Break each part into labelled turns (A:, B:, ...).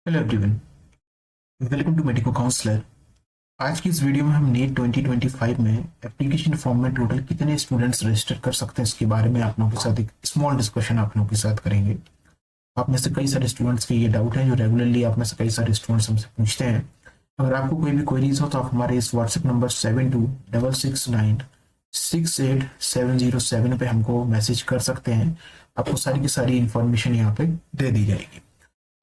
A: Hello everyone, welcome to Medico Counsellor. आज की इस वीडियो में हम नीट 2025 में एप्लीकेशन फॉर्म में टोटल कितने स्टूडेंट्स रजिस्टर कर सकते हैं इसके बारे में आप लोगों के साथ एक स्मॉल डिस्कशन आप लोगों के साथ करेंगे। आप में से कई सारे स्टूडेंट्स के ये डाउट है जो रेगुलरली आप में से कई सारे स्टूडेंट्स हमसे पूछते हैं। अगर आपको कोई भी क्वेरीज हो तो आप हमारे इस व्हाट्सएप नंबर 7266968707 पे हमको मैसेज कर सकते हैं। आपको सारी की सारी इंफॉर्मेशन यहाँ पे दे दी जाएगी।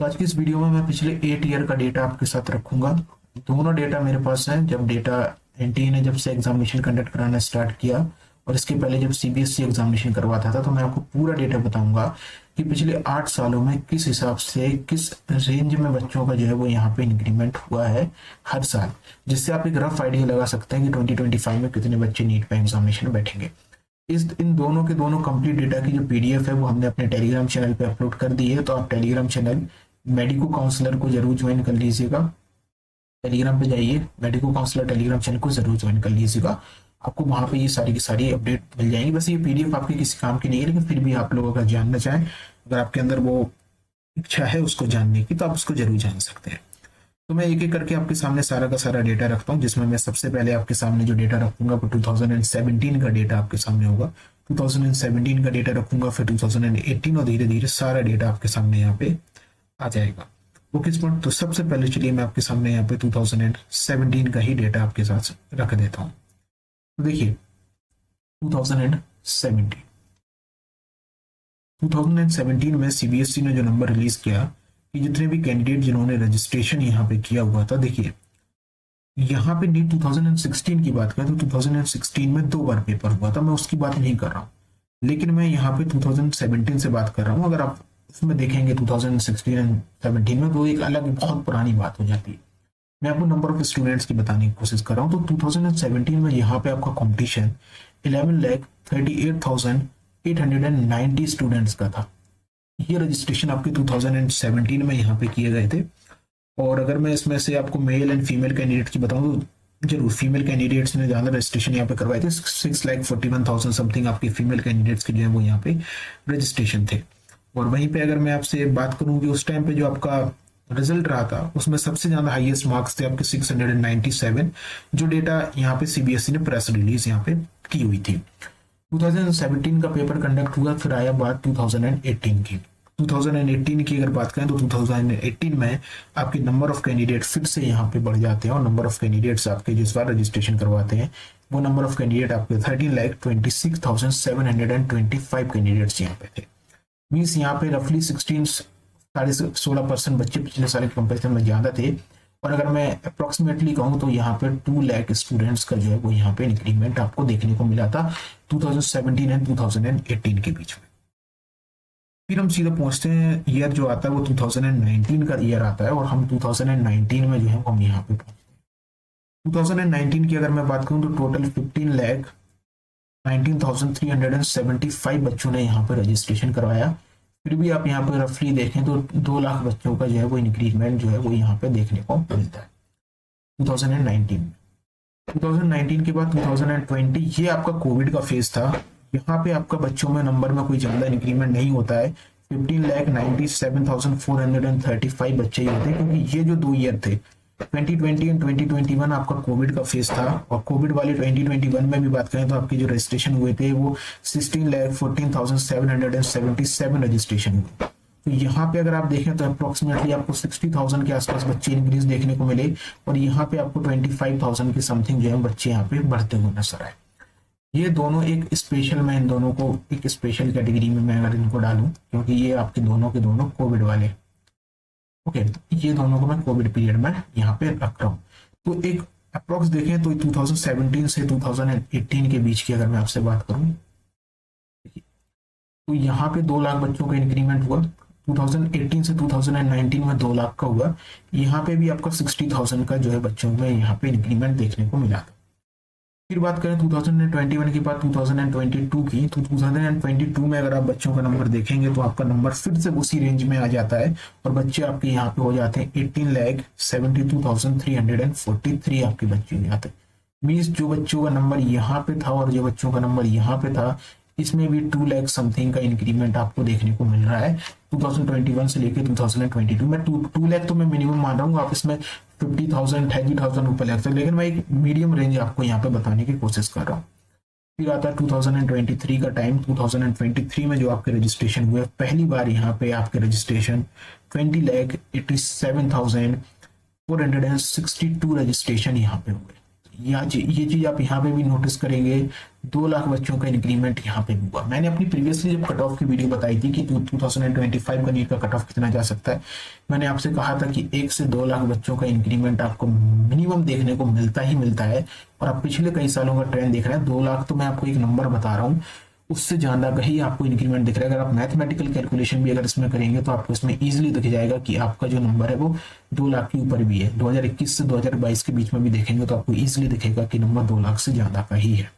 A: तो आज की इस वीडियो में मैं पिछले 8 ईयर का डेटा आपके साथ रखूंगा। दोनों डेटा मेरे पास है जब डेटा एनटीए ने जब से एग्जामिनेशन कंडक्ट कराना स्टार्ट किया और इसके पहले जब सीबीएसई एग्जामिनेशन करवाता था, तो मैं आपको पूरा डेटा बताऊंगा कि पिछले 8 सालों में किस हिसाब से किस रेंज में बच्चों का जो है वो यहाँ पे इंक्रीमेंट हुआ है हर साल, जिससे आप एक रफ आइडिया लगा सकते हैं कि 2025 में कितने बच्चे नीट पे एग्जामिनेशन बैठेंगे। इन दोनों के दोनों कंप्लीट डेटा की जो पीडीएफ है वो हमने अपने टेलीग्राम चैनल पे अपलोड कर दी है, तो आप टेलीग्राम चैनल मेडिको काउंसलर को जरूर ज्वाइन कर लीजिएगा। टेलीग्राम पे जाइए, मेडिको काउंसलर टेलीग्राम चैनल को जरूर ज्वाइन कर लीजिएगा। आपको वहां पे ये सारी की सारी अपडेट मिल जाएंगी। बस ये पीडीएफ आपके किसी काम की नहीं है, लेकिन फिर भी आप लोग अगर जानना चाहें, अगर आपके अंदर वो इच्छा है उसको जानने की, तो आप उसको जरूर जान सकते हैं। तो मैं एक एक करके आपके सामने सारा का सारा डेटा रखता हूँ, जिसमें मैं सबसे पहले आपके सामने जो डेटा रखूंगा वो 2017 का डेटा आपके सामने होगा। 2017 का डेटा रखूंगा, फिर 2018 और धीरे धीरे सारा डेटा आपके सामने यहाँ पे आ जाएगा। वो किस पॉइंट, तो सबसे पहले चलिए मैं आपके सामने यहाँ पे 2017 का ही डेटा आपके साथ रख देता हूँ। तो देखिए 2017 में सीबीएसई ने जो नंबर रिलीज किया कि जितने भी कैंडिडेट जिन्होंने रजिस्ट्रेशन यहाँ पे किया हुआ था, देखिए यहाँ पे नीट 2016 की बात करें तो 2016 में 2 बार पेपर हुआ था, मैं उसकी बात नहीं कर रहा हूँ, लेकिन मैं यहाँ पे 2017 से बात कर रहा हूँ। अगर आप उसमें देखेंगे 2016 एंड 17 में, तो एक अलग बहुत पुरानी बात हो जाती है। मैं आपको नंबर ऑफ स्टूडेंट्स की बताने की कोशिश कर रहा हूँ। तो 2017 में यहाँ पे आपका कॉम्पिटिशन 11,38,890 स्टूडेंट्स का था। ये रजिस्ट्रेशन आपके 2017 में यहाँ पे किए गए थे। और अगर मैं इसमें से आपको मेल एंड फीमेल कैंडिडेट की बताऊं तो जरूर फीमेल कैंडिडेट्स ने ज्यादा रजिस्ट्रेशन यहाँ पे करवाए थे। 6,41,000 समथिंग आपके फीमेल कैंडिडेट्स के जो है वो यहाँ पे रजिस्ट्रेशन थे। और वहीं पे अगर मैं आपसे बात करूं कि उस टाइम पे जो आपका रिजल्ट रहा था उसमें सबसे ज्यादा हाईएस्ट मार्क्स थे आपके 697, जो डेटा यहाँ पे सीबीएसई ने प्रेस रिलीज यहाँ पे की हुई थी। 2017 का पेपर कंडक्ट हुआ, फिर आया बात 2018 की। 2018 की अगर बात करें तो 2018 में आपके नंबर ऑफ कैंडिडेट फिर से यहाँ पे बढ़ जाते हैं, और नंबर ऑफ कैंडिडेट्स आपके जिस बार रजिस्ट्रेशन करवाते हैं वो नंबर ऑफ कैंडिडेट आपके 13,26,725 कैंडिडेट्स यहाँ पे थे। मीन्स यहाँ पे रफली 16% बच्चे पिछले साल के कंपेरिजन में ज्यादा थे। और अगर मैं अप्रोक्सीमेटली कहूँ तो यहाँ पे 2 लाख स्टूडेंट्स का जो है वो यहाँ पे इंक्रीमेंट आपको देखने को मिला था 2017 एंड 2018 के बीच में। फिर हम सीधा पहुंचते हैं, ईयर जो आता है वो 2019 का ईयर आता है, और हम 2019 में जो है हम यहाँ पे पहुंचते हैं। 2019 की अगर मैं बात करूँ तो टोटल 15,19,375 बच्चों ने यहाँ पे रजिस्ट्रेशन करवाया। फिर भी आप यहाँ पे रफली देखें तो 2 लाख बच्चों का जो है वो इंक्रीजमेंट जो है वो यहाँ पे देखने को मिलता है 2019 में। 2019 के बाद 2020 ये आपका कोविड का फेज था। यहाँ पे आपका बच्चों में नंबर में कोई ज्यादा इंक्रीमेंट नहीं होता है। 15,97,435 बच्चे ही होते हैं, क्योंकि ये जो 2 ईयर थे 2020 एंड 2021 आपका कोविड का फेज था। और कोविड वाले 2021 में भी बात करें तो आपके जो रजिस्ट्रेशन हुए थे वो 16,14,777 रजिस्ट्रेशन हुए। तो यहाँ पे अगर आप देखें तो अप्रोक्सीमेटली आपको 60,000 के आसपास बच्चे इंक्रीज देखने को मिले, और यहाँ पे आपको 25,000 के समथिंग जो है बच्चे यहाँ पे बढ़ते हुए नजर आए। ये दोनों एक स्पेशल, मैं इन दोनों को एक स्पेशल कैटेगरी में मैं अगर इनको डालूं, क्योंकि ये आपके दोनों के दोनों कोविड वाले, ओके, ये दोनों को मैं कोविड पीरियड में यहाँ पे रख रहा हूँ। तो एक अप्रोक्स देखें तो 2017 से 2018 के बीच की अगर मैं आपसे बात करूं तो यहाँ पे 2 लाख बच्चों का इंक्रीमेंट हुआ। 2018 से 2019 में 2 लाख का हुआ। यहाँ पे भी आपका 60,000 का जो है बच्चों में यहाँ पे इंक्रीमेंट देखने को मिला था। फिर बात करें 2021 के बाद 2022 की, तो 2022 में अगर आप बच्चों का नंबर देखेंगे तो आपका नंबर फिर से उसी रेंज में आ जाता है, और बच्चे आपके यहाँ पे हो जाते हैं 18,72,343 आपके बच्चे हो जाते हैं। मीन्स जो बच्चों का नंबर यहाँ पे था और जो बच्चों का नंबर यहाँ पे था, इसमें भी 2 लाख समथिंग का इंक्रीमेंट आपको देखने को मिल रहा है 2021 से लेके 2022 में। 2 लाख तो मैं मिनिमम मान रहा हूँ, आप इसमें 50,000 30,000 ऊपर लग सकते हैं, लेकिन मैं एक मीडियम रेंज आपको यहाँ पे बताने की कोशिश कर रहा हूँ। फिर आता है 2023 का टाइम। 2023 में जो आपके रजिस्ट्रेशन हुए, पहली बार यहाँ पे आपके रजिस्ट्रेशन 20,87,462 रजिस्ट्रेशन यहाँ पे हुए। ये चीज आप यहाँ पे भी नोटिस करेंगे, 2 लाख बच्चों का इंक्रीमेंट यहाँ पे हुआ। मैंने अपनी प्रीवियसली जब कट ऑफ की वीडियो बताई थी कि 2025 का नीट का कट ऑफ कितना जा सकता है, मैंने आपसे कहा था कि 1 से 2 लाख बच्चों का इंक्रीमेंट आपको मिनिमम देखने को मिलता ही मिलता है। और आप पिछले कई सालों का ट्रेंड देख रहे हैं, 2 लाख तो मैं आपको एक नंबर बता रहा हूँ, उससे ज्यादा कहीं आपको इंक्रीमेंट दिख रहा है। अगर आप मैथमेटिकल कैलकुलेशन भी अगर इसमें करेंगे तो आपको इसमें इजीली दिख जाएगा कि आपका जो नंबर है वो 2 लाख के ऊपर भी है। 2021 से 2022 के बीच में भी देखेंगे तो आपको इजीली दिखेगा कि नंबर 2 लाख से ज्यादा का ही है।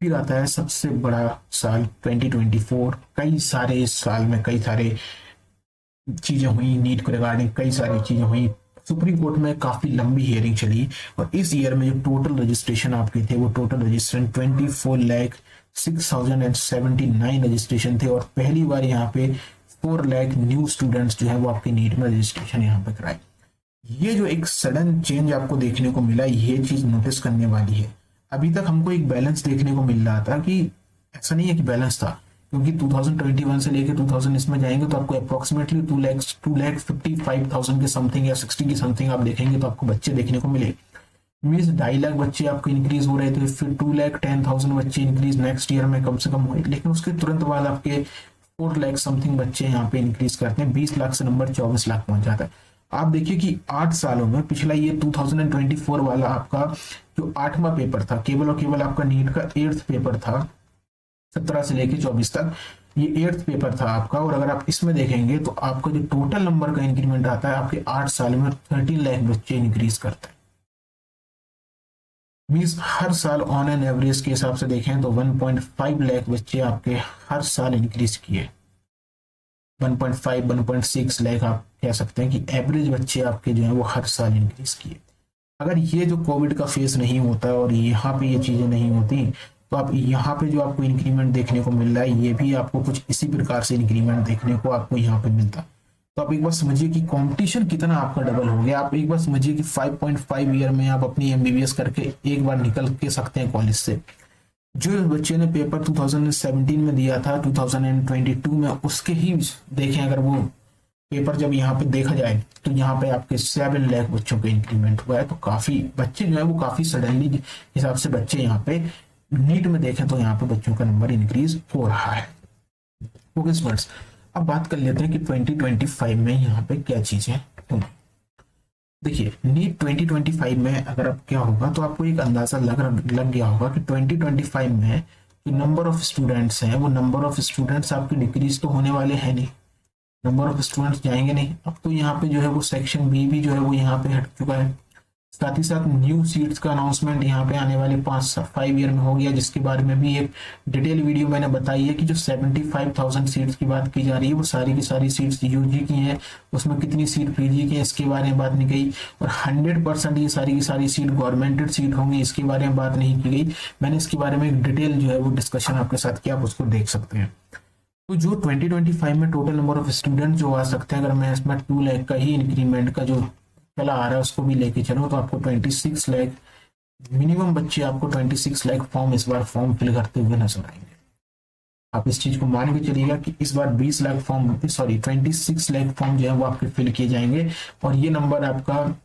A: फिर आता है सबसे बड़ा साल 2024। कई सारे इस साल में कई सारे चीजें हुई नीट को रिगार्डिंग, कई सारी चीजें हुई। सुप्रीम कोर्ट में काफी लंबी हियरिंग चली और इस ईयर में जो टोटल रजिस्ट्रेशन आपके थे वो टोटल रजिस्ट्रेशन 24,06,079 रजिस्ट्रेशन थे। और पहली बार यहाँ पे 4 लाख न्यू स्टूडेंट्स जो है वो आपके नीट में रजिस्ट्रेशन यहाँ पे कराए। ये जो एक सडन चेंज आपको देखने को मिला, ये चीज नोटिस करने वाली है। अभी तक हमको एक बैलेंस देखने को मिल रहा था कि ऐसा नहीं है कि बैलेंस था, क्योंकि 2021 से लेके 2000 इसमें जाएंगे तो आपको अप्रोक्सीमेटली 2,55,000 के समथिंग या 60 की समथिंग आप देखेंगे तो आपको बच्चे देखने को मिले। मीन्स 2.5 लाख बच्चे आपको इंक्रीज हो रहे थे, फिर 2,10,000 बच्चे इंक्रीज नेक्स्ट ईयर में कम से कम हुए, लेकिन उसके तुरंत बाद आपके 4 लाख समथिंग बच्चे यहाँ पे इंक्रीज करते हैं, 20 लाख से नंबर 24 लाख पहुंच जाता है। आप देखिए कि 8 सालों में पिछला ये 2024 वाला आपका जो 8वां पेपर था, केवल और केवल आपका नीट का 8th पेपर था 17 से लेके 24 तक, ये 8th पेपर था आपका। और अगर आप इसमें देखेंगे तो आपका जो टोटल नंबर का इंक्रीमेंट आता है आपके 8 साल में 13 लाख बच्चे इंक्रीज करते हैं। मीन्स हर साल ऑन एन एवरेज के हिसाब से देखें तो 1.5 लाख बच्चे आपके हर साल इंक्रीज किए। 1.5 1.6 लाख आप कह सकते हैं कि एवरेज बच्चे आपके जो है वो हर साल इंक्रीज किए। अगर ये जो कोविड का फेस नहीं होता और यहाँ पे ये चीजें नहीं होती तो आप यहाँ पे जो आपको इंक्रीमेंट देखने को मिल रहा है ये भी आपको कुछ इसी प्रकार से इंक्रीमेंट देखने को आपको यहाँ पे मिलता। तो आप एक बार समझिए कि कंपटीशन कितना आपका डबल हो गया। आप एक बार समझिए कि 5.5 ईयर में आप अपनी एमबीबीएस करके एक बार निकल के सकते हैं कॉलेज से। जो बच्चे ने पेपर 2017 में दिया था 2022 में, उसके ही देखें अगर वो पेपर जब यहाँ पे देखा जाए तो यहाँ पे आपके 7 लाख बच्चों का इंक्रीमेंट हुआ है। तो काफी बच्चे जो है वो काफी सडनली हिसाब से बच्चे यहाँ पे नीट में देखें तो यहाँ पे बच्चों का नंबर इंक्रीज हो रहा है। ओके स्टूडेंट्स, अब बात कर लेते हैं कि 2025 में यहाँ पे क्या चीजें होंगी। देखिए नीट 2025 में अगर अब क्या होगा तो आपको एक अंदाजा लग गया होगा कि 2025 में जो नंबर ऑफ स्टूडेंट्स हैं वो नंबर ऑफ स्टूडेंट्स आपके डिक्रीज तो होने वाले हैं नहीं, नंबर ऑफ स्टूडेंट्स जाएंगे नहीं। अब तो यहाँ पे जो है वो सेक्शन बी भी जो है वो यहाँ पे हट चुका है। साथ ही साथ न्यू सीट्स का अनाउंसमेंट यहाँ पे आने वाले 5 ईयर में हो गया, जिसके बारे में भी एक डिटेल वीडियो मैंने बताई है कि जो 75,000 सीट्स की बात की जा रही है वो सारी की सारी सीट्स यूजी की हैं, उसमें कितनी सीट पीजी की है इसके बारे में बात नहीं की। और 100% ये सारी की सारी सीट गवर्नमेंटेड सीट होंगी इसके बारे में बात नहीं की गई। मैंने इसके बारे में एक डिटेल जो है वो डिस्कशन आपके साथ किया, आप उसको देख सकते हैं। तो जो 2025 में टोटल नंबर ऑफ स्टूडेंट जो आ सकते हैं, अगर मैं इसमें 2 लाख का ही इंक्रीमेंट का जो चला आ रहा है उसको भी लेके चलो तो आपको 26 लाख मिनिमम बच्चे, आपको 26 लाख फॉर्म इस बार फॉर्म फिल करते हुए नजर आएंगे। आप इस चीज को मान के चलिएगा कि इस बार 26 लाख फॉर्म जो है वो आपके फिल किए जाएंगे। और ये नंबर आपका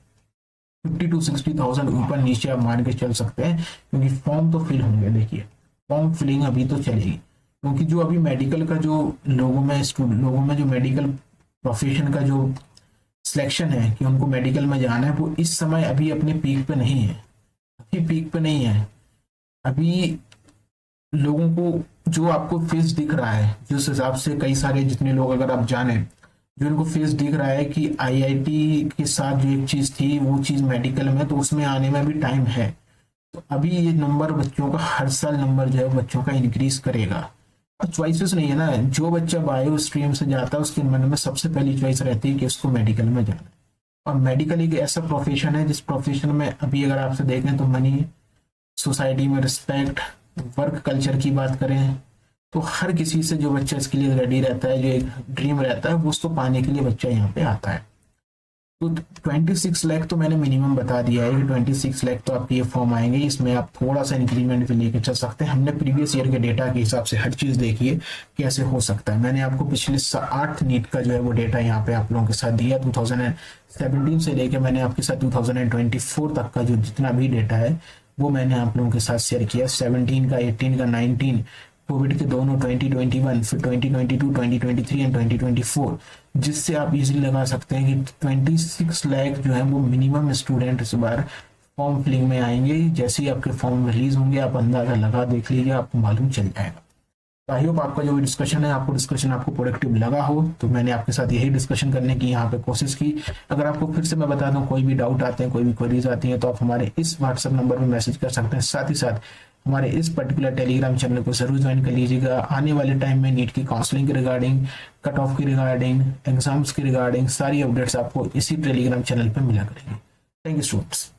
A: 50 to 60,000 ऊपर नीचे आप मान के चल सकते हैं, क्योंकि फॉर्म तो फिल होंगे। देखिए फॉर्म फिलिंग अभी तो चलेगी, क्योंकि जो अभी मेडिकल का जो लोगों में जो मेडिकल प्रोफेशन का जो सिलेक्शन है कि उनको मेडिकल में जाना है, वो इस समय अभी अपने पीक पे नहीं है, अभी पीक पे नहीं है। अभी लोगों को जो आपको फेस दिख रहा है, जिस हिसाब से कई सारे जितने लोग अगर आप जाने जो इनको फेस दिख रहा है कि आईआईटी के साथ जो एक चीज थी वो चीज मेडिकल में, तो उसमें आने में भी टाइम है। तो अभी ये नंबर बच्चों का हर साल नंबर जो है बच्चों का इंक्रीज करेगा। चॉइसेस नहीं है ना, जो बच्चा बायो स्ट्रीम से जाता है उसके मन में सबसे पहली चॉइस रहती है कि उसको मेडिकल में जाना है। और मेडिकल एक ऐसा प्रोफेशन है जिस प्रोफेशन में अभी अगर आपसे देखें तो मनी, सोसाइटी में रिस्पेक्ट, वर्क कल्चर की बात करें, तो हर किसी से जो बच्चा इसके लिए रेडी रहता है, जो एक ड्रीम रहता है, वो उसको पाने के लिए बच्चा यहाँ पे आता है। तो 26 लाख तो मैंने मिनिमम बता दिया है कि 26 लाख तो आपके ये फॉर्म आएंगे। इसमें आप थोड़ा सा इंक्रीमेंट भी लेके चल सकते हैं। हमने प्रीवियस ईयर के डेटा के हिसाब से हर चीज देखी है कैसे हो सकता है। मैंने आपको पिछले 8 नीट का जो है वो डेटा यहाँ पे आप लोगों के साथ दिया। 2017 से लेके मैंने आपके साथ 2024 तक का जो जितना भी डेटा है वो मैंने आप लोगों के साथ शेयर किया। 17 का, 18 का, 19 कोविड के दोनों, 2021, फिर 2022, 2023 एंड 2024, जिससे आप इजीली लगा सकते हैं कि 26 लाख जो है वो मिनिमम स्टूडेंट इस बार फॉर्म फिलिंग में आएंगे। जैसे ही आपके फॉर्म रिलीज होंगे आप अंदाजा लगा देख लीजिए, आपको मालूम चल जाएगा। तो आई होप आपका जो डिस्कशन है, आपको प्रोडक्टिव लगा हो। तो मैंने आपके साथ यही डिस्कशन करने की यहाँ पे कोशिश की। अगर आपको फिर से मैं बता दूं, कोई भी डाउट आते हैं, कोई भी क्वेरीज आती हैं, तो आप हमारे इस व्हाट्सएप नंबर पर मैसेज कर सकते हैं। साथ ही साथ हमारे इस पर्टिकुलर टेलीग्राम चैनल को जरूर ज्वाइन कर लीजिएगा। आने वाले टाइम में नीट की काउंसलिंग के रिगार्डिंग, कट ऑफ की रिगार्डिंग, एग्जाम्स की रिगार्डिंग सारी अपडेट्स आपको इसी टेलीग्राम चैनल पर मिला करेंगे। Thank you students.